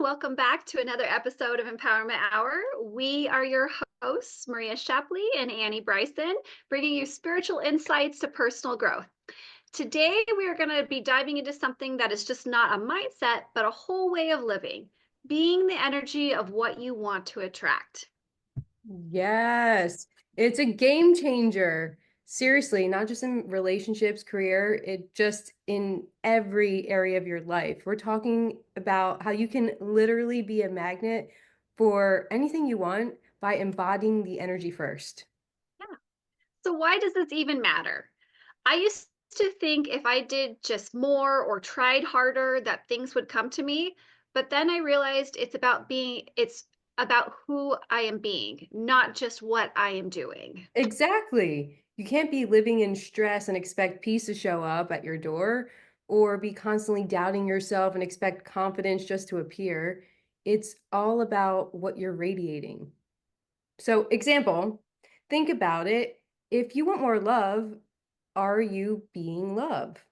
Welcome back to another episode of Empowerment Hour. We are your hosts, Maria Shapley and Annie Bryson, bringing you spiritual insights to personal growth. Today, we are going to be diving into something that is just not a mindset, but a whole way of living, being the energy of what you want to attract. Yes, it's a game changer. Seriously, not just in relationships, career, it just in every area of your life. We're talking about how you can literally be a magnet for anything you want by embodying the energy first. Yeah. So, why does this even matter? I used to think if I did just more or tried harder that things would come to me, but then I realized it's about who I am being, not just what I am doing. Exactly. You can't be living in stress and expect peace to show up at your door, or be constantly doubting yourself and expect confidence just to appear. It's all about what you're radiating. So, example, think about it. If you want more love, are you being love?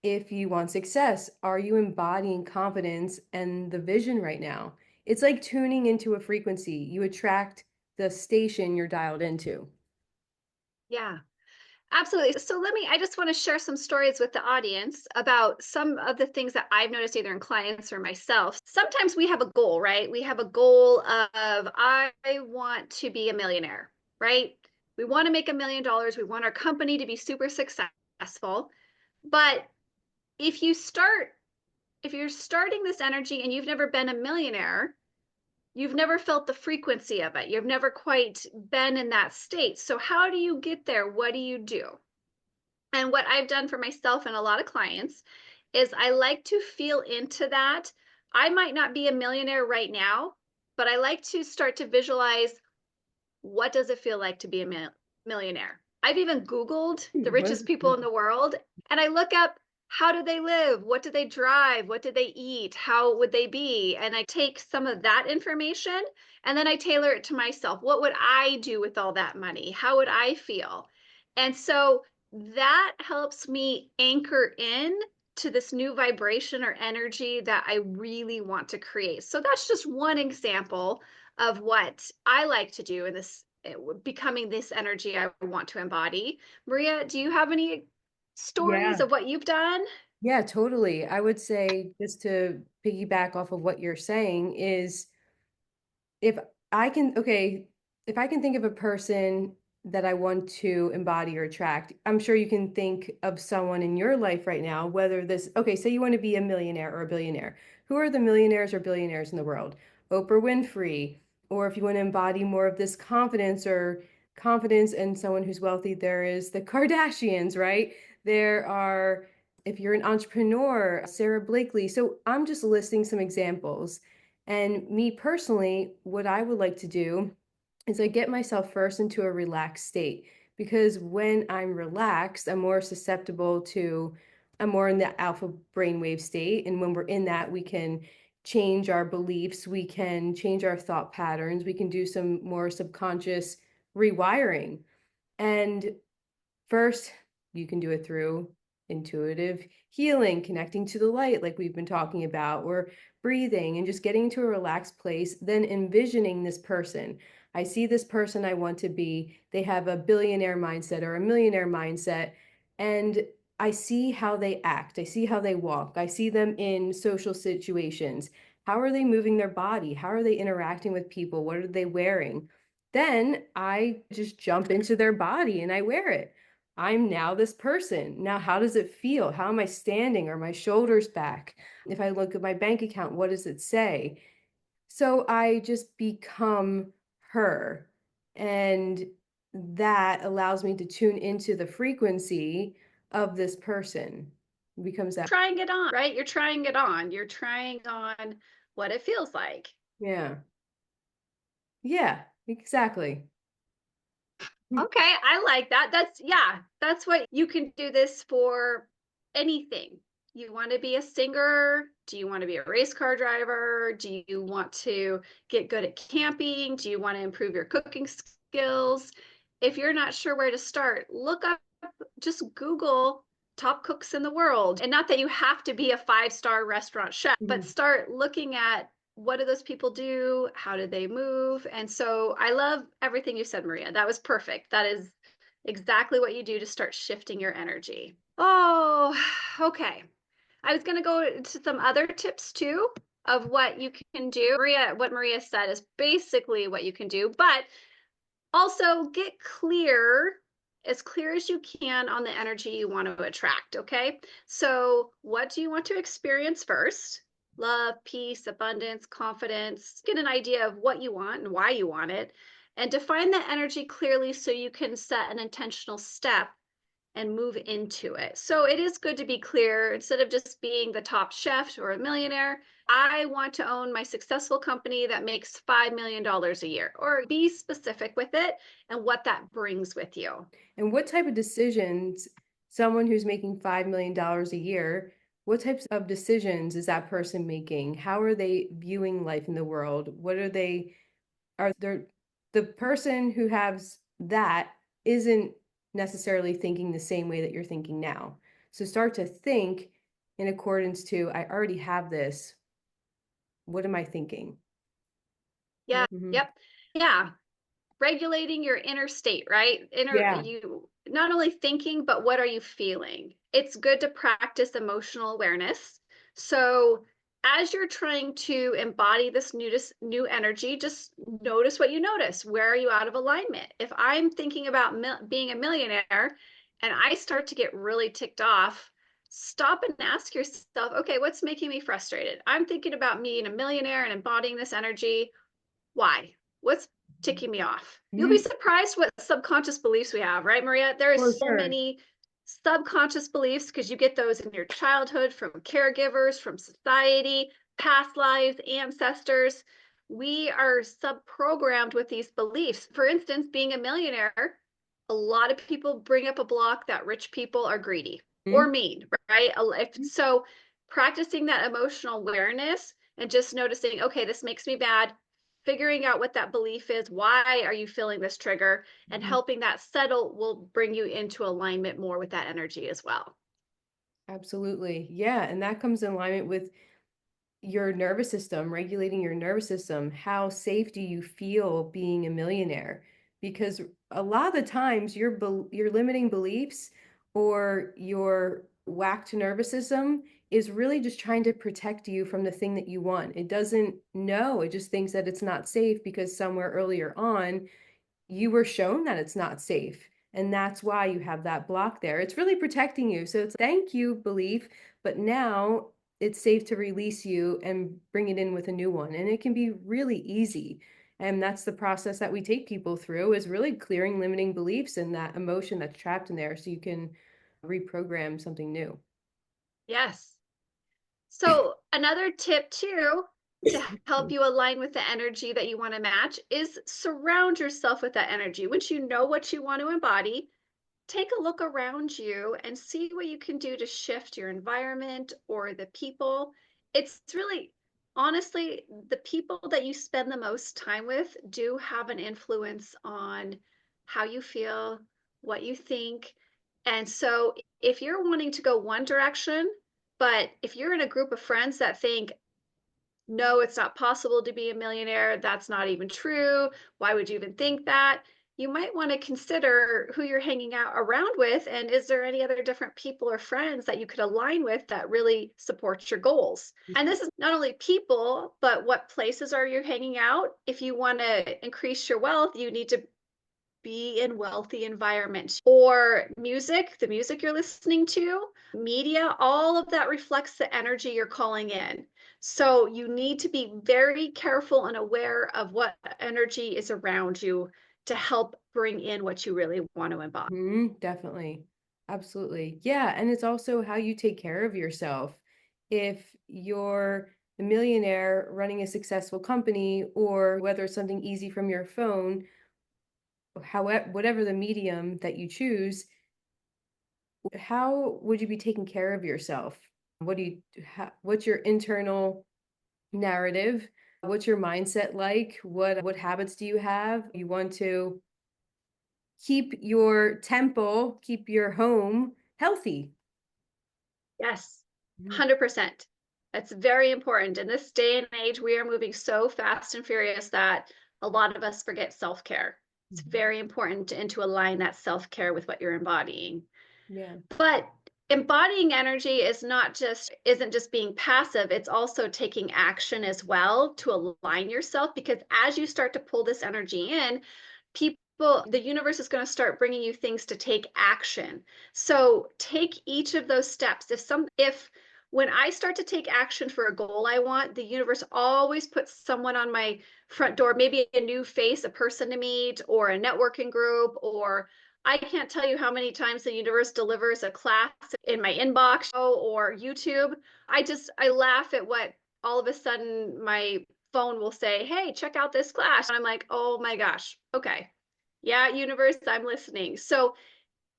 If you want success, are you embodying confidence and the vision right now? It's like tuning into a frequency. You attract the station you're dialed into. Yeah. Absolutely. I just want to share some stories with the audience about some of the things that I've noticed either in clients or myself. Sometimes we have a goal, right? We have a goal of, I want to be a millionaire, right? We want to make $1 million. We want our company to be super successful. But if you start, if you're starting this energy and you've never been a millionaire, you've never felt the frequency of it. You've never quite been in that state. So, how do you get there? What do you do? And what I've done for myself and a lot of clients is I like to feel into that. I might not be a millionaire right now, but I like to start to visualize what does it feel like to be a millionaire. I've even Googled the richest people in the world and I look up how do they live? What do they drive? What do they eat? How would they be? And I take some of that information and then I tailor it to myself. What would I do with all that money? How would I feel? And so that helps me anchor in to this new vibration or energy that I really want to create. So that's just one example of what I like to do in this becoming this energy I want to embody. Maria, do you have any stories Yeah. of what you've done? Yeah, totally. I would say, just to piggyback off of what you're saying, is if okay, if I can think of a person that I want to embody or attract, I'm sure you can think of someone in your life right now, whether okay, say you want to be a millionaire or a billionaire. Who are the millionaires or billionaires in the world? Oprah Winfrey. Or if you want to embody more of this confidence in someone who's wealthy, there is the Kardashians, right? There are, if you're an entrepreneur, Sarah Blakely. So I'm just listing some examples. And me personally, what I would like to do is I get myself first into a relaxed state, because when I'm relaxed, I'm more in the alpha brainwave state. And when we're in that, we can change our beliefs, we can change our thought patterns, we can do some more subconscious rewiring. And first, you can do it through intuitive healing, connecting to the light, like we've been talking about, or breathing and just getting into a relaxed place, then envisioning this person. I see this person I want to be. They have a billionaire mindset or a millionaire mindset. And I see how they act. I see how they walk. I see them in social situations. How are they moving their body? How are they interacting with people? What are they wearing? Then I just jump into their body and I wear it. I'm now this person. Now, how does it feel? How am I standing? Are my shoulders back? If I look at my bank account, what does it say? So I just become her. And that allows me to tune into the frequency of this person. It becomes that. Trying it on, right? You're trying it on. You're trying on what it feels like. Yeah. Yeah, exactly. Okay, I like that. That's what you can do this for anything. You want to be a singer? Do you want to be a race car driver? Do you want to get good at camping? Do you want to improve your cooking skills? If you're not sure where to start, look up, just Google top cooks in the world. And not that you have to be a five-star restaurant chef, but Mhm. start looking at what do those people do? How do they move? And so I love everything you said, Maria. That was perfect. That is exactly what you do to start shifting your energy. Oh, okay. I was going to go into some other tips too of what you can do. Maria, what Maria said is basically what you can do, but also get as clear as you can on the energy you want to attract. Okay. So, what do you want to experience first? Love, peace, abundance, confidence. Get an idea of what you want and why you want it, and define the energy clearly so you can set an intentional step and move into it. So it is good to be clear instead of just being the top chef or a millionaire. I want to own my successful company that makes $5 million a year, or be specific with it and what that brings with you. And what type of decisions, someone who's making $5 million a year, what types of decisions is that person making? How are they viewing life in the world? What are there, the person who has that isn't necessarily thinking the same way that you're thinking now. So start to think in accordance to, I already have this. What am I thinking? Yeah. Mhm. Yep. Yeah. Regulating your inner state, right? Yeah. You not only thinking, but what are you feeling? It's good to practice emotional awareness. So as you're trying to embody this new energy, just notice what you notice. Where are you out of alignment? If I'm thinking about being a millionaire and I start to get really ticked off, stop and ask yourself, okay, what's making me frustrated? I'm thinking about being a millionaire and embodying this energy. Why? What's ticking me off? You'll be Mhm. surprised what subconscious beliefs we have, right, Maria? There For is so sure. many subconscious beliefs because you get those in your childhood from caregivers, from society, past lives, ancestors. We are subprogrammed with these beliefs. For instance, being a millionaire, a lot of people bring up a block that rich people are greedy or Mhm. mean, right? So practicing that emotional awareness and just noticing, okay, this makes me bad, figuring out what that belief is, why are you feeling this trigger, and Mhm. helping that settle will bring you into alignment more with that energy as well. Absolutely. Yeah. And that comes in alignment with your nervous system, regulating your nervous system. How safe do you feel being a millionaire? Because a lot of the times your limiting beliefs or your whacked nervous system is really just trying to protect you from the thing that you want. It doesn't know. It just thinks that it's not safe because somewhere earlier on you were shown that it's not safe. And that's why you have that block there. It's really protecting you. So it's thank you, belief, but now it's safe to release you and bring it in with a new one. And it can be really easy. And that's the process that we take people through is really clearing limiting beliefs and that emotion that's trapped in there so you can reprogram something new. Yes. So, another tip too to help you align with the energy that you want to match is surround yourself with that energy. Once you know what you want to embody, take a look around you and see what you can do to shift your environment or the people. It's really, honestly, the people that you spend the most time with do have an influence on how you feel, what you think. And so if you're wanting to go one direction, but if you're in a group of friends that think, no, it's not possible to be a millionaire. That's not even true. Why would you even think that? You might want to consider who you're hanging out around with. And is there any other different people or friends that you could align with that really supports your goals? And this is not only people, but what places are you hanging out? If you want to increase your wealth, you need to be in wealthy environment or music, the music you're listening to, media, all of that reflects the energy you're calling in. So you need to be very careful and aware of what energy is around you to help bring in what you really want to embody. Definitely. Absolutely. Yeah. And it's also how you take care of yourself. If you're a millionaire running a successful company, or whether it's something easy from your phone, however, whatever the medium that you choose, how would you be taking care of yourself? What's your internal narrative? What's your mindset like? What habits do you have? You want to keep your temple, keep your home healthy. Yes, Mhm. 100%. It's very important. In this day and age, we are moving so fast and furious that a lot of us forget self-care. It's Mhm. very important and to align that self-care with what you're embodying. Yeah. But embodying energy is not just isn't just being passive, it's also taking action as well to align yourself, because as you start to pull this energy in, the universe is going to start bringing you things to take action. So take each of those steps. If when I start to take action for a goal I want, the universe always puts someone on my front door, maybe a new face, a person to meet, or a networking group, or I can't tell you how many times the universe delivers a class in my inbox or YouTube. I laugh at what all of a sudden my phone will say, "Hey, check out this class." And I'm like, "Oh my gosh. Okay. Yeah, universe, I'm listening." So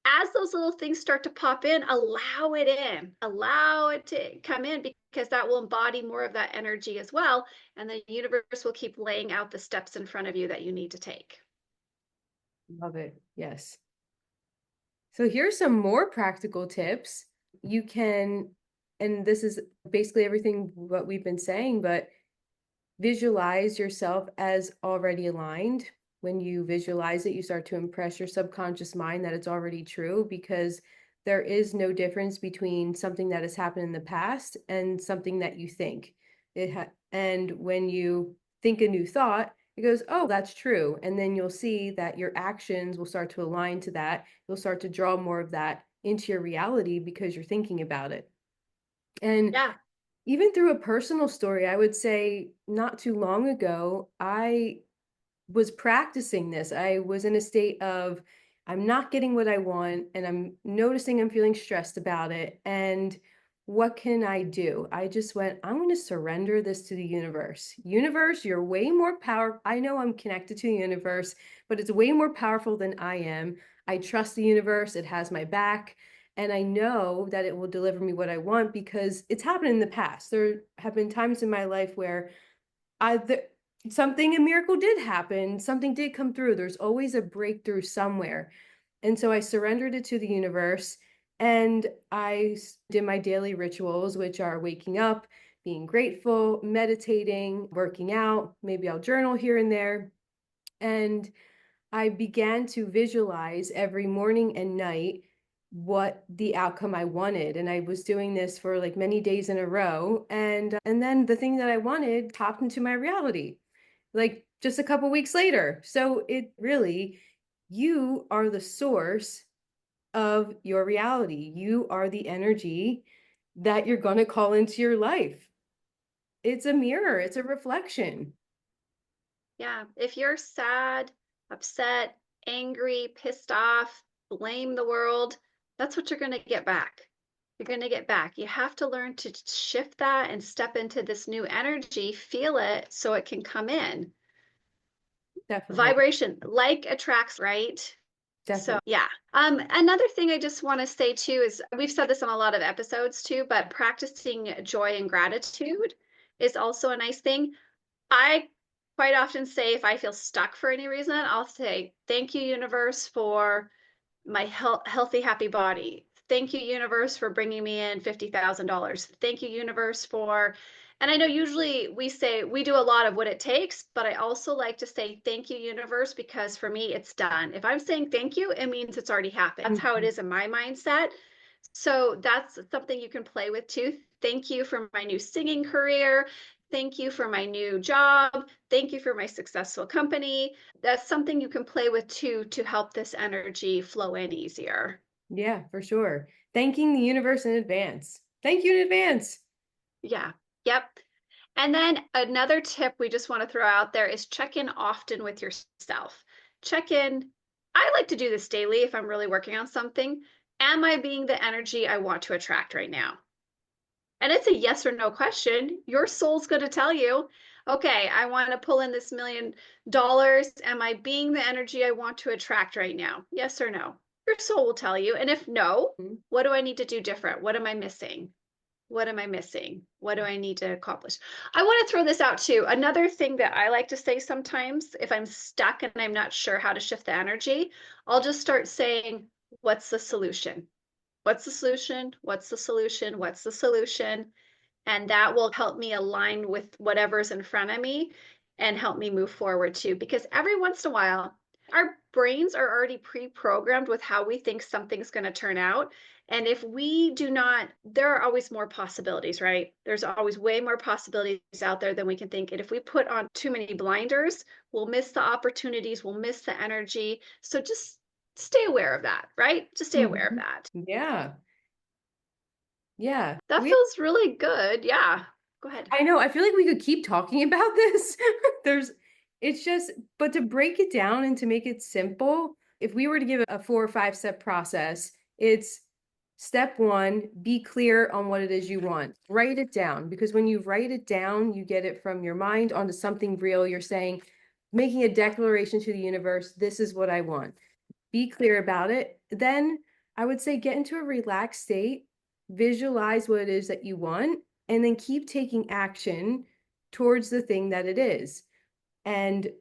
as those little things start to pop in, allow it in, allow it to come in, because that will embody more of that energy as well. And the universe will keep laying out the steps in front of you that you need to take. Love it. Yes. So here's some more practical tips. You can, and this is basically everything what we've been saying, but visualize yourself as already aligned. When you visualize it, you start to impress your subconscious mind that it's already true, because there is no difference between something that has happened in the past and something that you think. And when you think a new thought, it goes, "Oh, that's true." And then you'll see that your actions will start to align to that. You'll start to draw more of that into your reality because you're thinking about it. And Yeah. even through a personal story, I would say not too long ago, I was practicing this. I was in a state of, I'm not getting what I want, and I'm noticing I'm feeling stressed about it. And what can I do? I just went, I'm going to surrender this to the universe. Universe, you're way more powerful. I know I'm connected to the universe, but it's way more powerful than I am. I trust the universe, it has my back. And I know that it will deliver me what I want because it's happened in the past. There have been times in my life where the something a miracle did happen, something did come through. There's always a breakthrough somewhere. And so I surrendered it to the universe, and did my daily rituals, which are waking up, being grateful, meditating, working out. Maybe I'll journal here and there. And I began to visualize every morning and night what the outcome I wanted. And I was doing this for like many days in a row. And then the thing that I wanted popped into my reality, like just a couple weeks later. So it really, you are the source of your reality. You are the energy that you're going to call into your life. It's a mirror, it's a reflection. Yeah. If you're sad, upset, angry, pissed off, blame the world, that's what you're going to get back. You're going to get back. You have to learn to shift that and step into this new energy, feel it so it can come in. Definitely. Vibration, like attracts, right? So, Definitely. yeah. Another thing I just want to say too is we've said this on a lot of episodes too, but practicing joy and gratitude is also a nice thing. I quite often say if I feel stuck for any reason, I'll say, "Thank you, universe, for my healthy, happy body. Thank you, universe, for bringing me in $50,000. Thank you, universe, for," and I know usually we say we do a lot of what it takes, but I also like to say, "Thank you, universe," because for me, it's done. If I'm saying thank you, it means it's already happened. That's how it Mhm. is in my mindset. So that's something you can play with too. Thank you for my new singing career. Thank you for my new job. Thank you for my successful company. That's something you can play with too to help this energy flow in easier. Yeah, for sure. Thanking the universe in advance. Thank you in advance. Yeah. Yep. And then another tip we just want to throw out there is check in often with yourself. Check in. I like to do this daily if I'm really working on something. Am I being the energy I want to attract right now? And it's a yes or no question. Your soul's going to tell you, okay, I want to pull in this $1 million. Am I being the energy I want to attract right now? Yes or no? Your soul will tell you. And if no, Mhm. what do I need to do different? What am I missing? What am I missing? What do I need to accomplish? I want to throw this out too. Another thing that I like to say sometimes if I'm stuck and I'm not sure how to shift the energy, I'll just start saying, what's the solution? What's the solution? What's the solution? What's the solution? And that will help me align with whatever's in front of me and help me move forward too. Because every once in a while, our brains are already pre-programmed with how we think something's going to turn out. And if we do not, there are always more possibilities, right? There's always way more possibilities out there than we can think. And if we put on too many blinders, we'll miss the opportunities, we'll miss the energy. So just stay aware of that, right? Just stay aware of Mhm. that. Yeah. Yeah. That feels really good. Yeah. Go ahead. I know, I feel like we could keep talking about this. There's it's just but to break it down and to make it simple, if we were to give a 4 or 5-step process, it's step 1, be clear on what it is you want. Write it down because when you write it down, you get it from your mind onto something real. You're saying making a declaration to the universe, this is what I want. Be clear about it. Then I would say get into a relaxed state, visualize what it is that you want, and then keep taking action towards the thing that it is and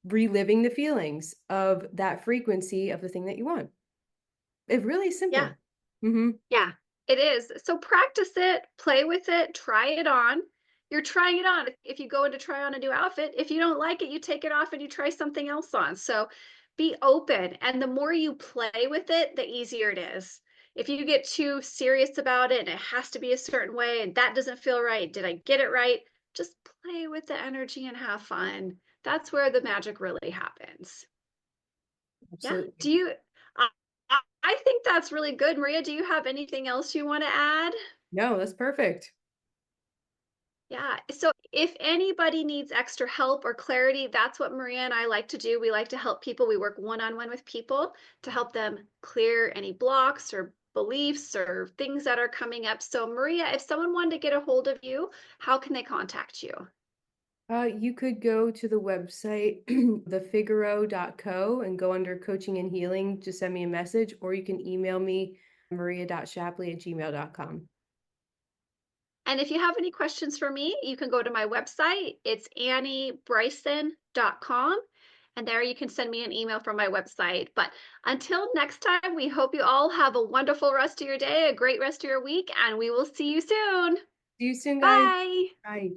reliving the feelings of that frequency of the thing that you want. It's really Yeah. simple. Hmm. Yeah, it is. So practice it, play with it, try it on. You're trying it on. If you go in to try on a new outfit, if you don't like it, you take it off and you try something else on. So be open. And the more you play with it, the easier it is. If you get too serious about it and it has to be a certain way and that doesn't feel right, did I get it right? Just play with the energy and have fun. That's where the magic really happens. Yeah. Absolutely. Do you, I, I think that's really good. Maria, do you have anything else you want to add? No, that's perfect. Yeah. So if anybody needs extra help or clarity, that's what Maria and I like to do. We like to help people. We work one-on-one with people to help them clear any blocks or beliefs or things that are coming up. So Maria, if someone wanted to get a hold of you, how can they contact you? You could go to the website, thefigaro.co, and go under coaching and healing. Just send me a message, or you can email me, maria.shapley@gmail.com. And if you have any questions for me, you can go to my website. It's anniebryson.com. And there you can send me an email from my website. But until next time, we hope you all have a wonderful rest of your day, a great rest of your week, and we will see you soon. See you soon, guys. Bye. Bye.